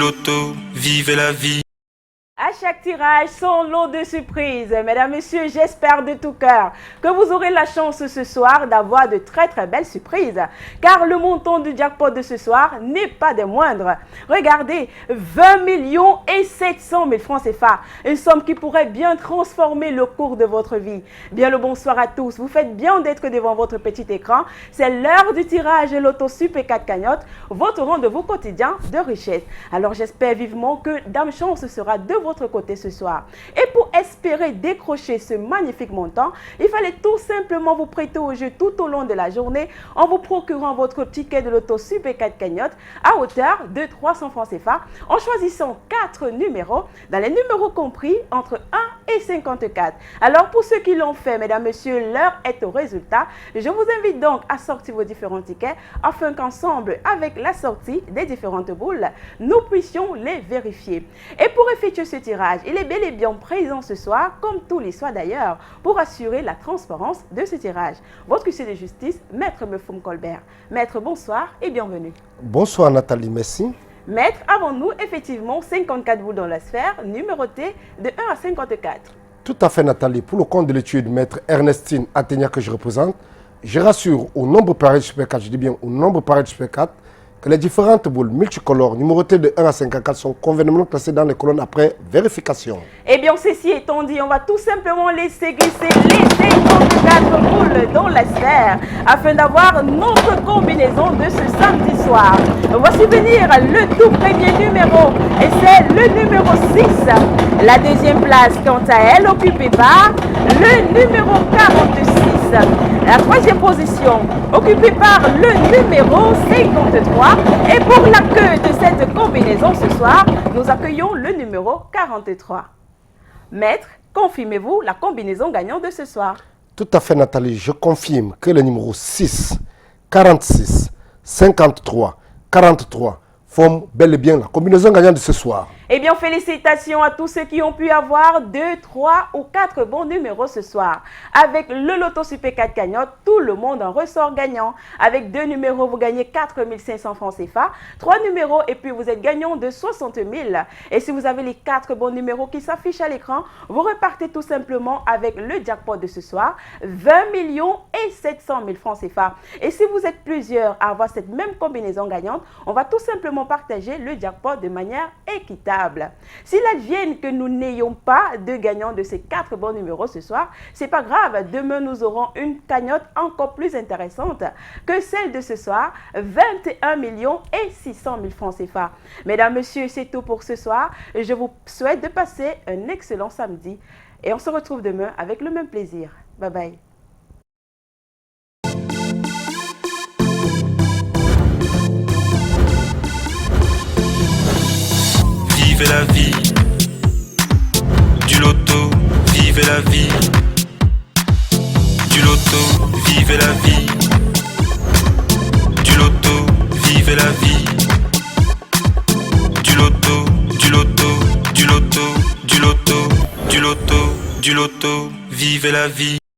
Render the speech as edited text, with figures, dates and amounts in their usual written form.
loto, vivez la vie. À chaque tirage, son lot de surprises. Mesdames, Messieurs, j'espère de tout cœur que vous aurez la chance ce soir d'avoir de très belles surprises. Car le montant du jackpot de ce soir n'est pas des moindres. Regardez, 20 700 000 francs CFA. Une somme qui pourrait bien transformer le cours de votre vie. Bien le bonsoir à tous. Vous faites bien d'être devant votre petit écran. C'est l'heure du tirage Loto Super 4 cagnottes, votre rendez-vous quotidien de richesse. Alors j'espère vivement que Dame Chance sera de votre côté ce soir. Et pour espérer décrocher ce magnifique montant, il fallait tout simplement vous prêter au jeu tout au long de la journée en vous procurant votre ticket de Loto Super 4 cagnottes à hauteur de 300 francs CFA en choisissant 4 numéros dans les numéros compris entre 1 et 54. Alors pour ceux qui l'ont fait, mesdames, messieurs, l'heure est au résultat. Je vous invite donc à sortir vos différents tickets afin qu'ensemble, avec la sortie des différentes boules, nous puissions les vérifier. Et pour effectuer ce tirage, il est bel et bien présent ce soir, comme tous les soirs d'ailleurs, pour assurer la transparence de ce tirage. Votre huissier de justice, Maître Mefum Colbert. Maître, bonsoir et bienvenue. Bonsoir Nathalie, merci. Maître, avant nous, effectivement, 54 boules dans la sphère, numérotées de 1 à 54. Tout à fait Nathalie, pour le compte de l'étude Maître Ernestine Athénia que je représente, je rassure au nombre pareil de Super 4, je dis bien au nombre pareil de Super 4, que les différentes boules multicolores numérotées de 1 à 54 sont convenablement classées dans les colonnes après vérification. Eh bien, ceci étant dit, on va tout simplement laisser glisser les 54 boules dans la sphère afin d'avoir notre combinaison de ce samedi soir. Voici venir le tout premier numéro et c'est le numéro 6. La deuxième place, quant à elle, occupée par le numéro 46. La troisième position, occupée par le numéro 53. Et pour la queue de cette combinaison ce soir, nous accueillons le numéro 43. Maître, confirmez-vous la combinaison gagnante de ce soir? Tout à fait Nathalie, je confirme que les numéros 6, 46, 53, 43 forment bel et bien la combinaison gagnante de ce soir. Eh bien, félicitations à tous ceux qui ont pu avoir 2, 3 ou 4 bons numéros ce soir. Avec le Loto Super 4 cagnotte, tout le monde en ressort gagnant. Avec 2 numéros, vous gagnez 4 500 francs CFA. 3 numéros et puis vous êtes gagnant de 60 000. Et si vous avez les 4 bons numéros qui s'affichent à l'écran, vous repartez tout simplement avec le jackpot de ce soir, 20 700 000 francs CFA. Et si vous êtes plusieurs à avoir cette même combinaison gagnante, on va tout simplement partager le jackpot de manière équitable. S'il advienne que nous n'ayons pas de gagnant de ces 4 bons numéros ce soir, c'est pas grave. Demain, nous aurons une cagnotte encore plus intéressante que celle de ce soir, 21 600 000 francs CFA. Mesdames, Messieurs, c'est tout pour ce soir. Je vous souhaite de passer un excellent samedi et on se retrouve demain avec le même plaisir. Bye bye. Vivez la vie, du loto, vivez la vie, du loto, vivez la vie, du loto, vivez la vie, du loto, du loto, du loto, du loto, du loto, du loto, vivez la vie.